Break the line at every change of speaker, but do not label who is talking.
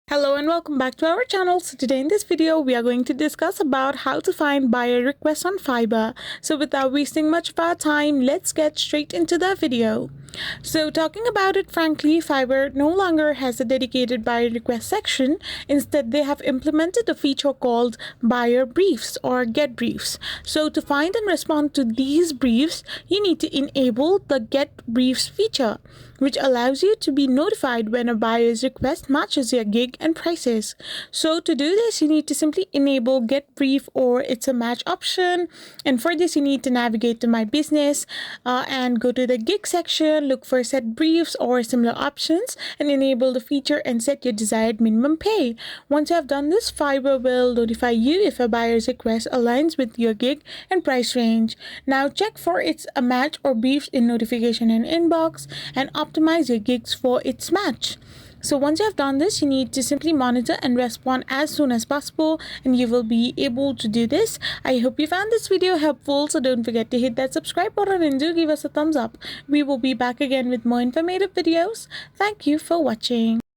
Hello and welcome back to our channel. So today in this video we are going to discuss about how to find buyer requests on Fiverr. So without wasting much of our time, let's get straight into the video. So talking about it frankly, Fiverr no longer has a dedicated buyer request section. Instead, they have implemented a feature called buyer briefs or get briefs. So to find and respond to these briefs, you need to enable the get briefs feature, which allows you to be notified when a buyer's request matches your gig and prices. So to do this, you need to simply enable get brief or it's a match option. And for this, you need to navigate to my business and go to the gig section, look for set briefs or similar options and enable the feature and set your desired minimum pay. Once you have done this, Fiverr will notify you if a buyer's request aligns with your gig and price range. Now check for it's a match or briefs in notification and inbox and optimize your gigs for its match. So once you have done this, you need to simply monitor and respond as soon as possible and you will be able to do this. I hope you found this video helpful, so don't forget to hit that subscribe button and do give us a thumbs up. We will be back again with more informative videos. Thank you for watching.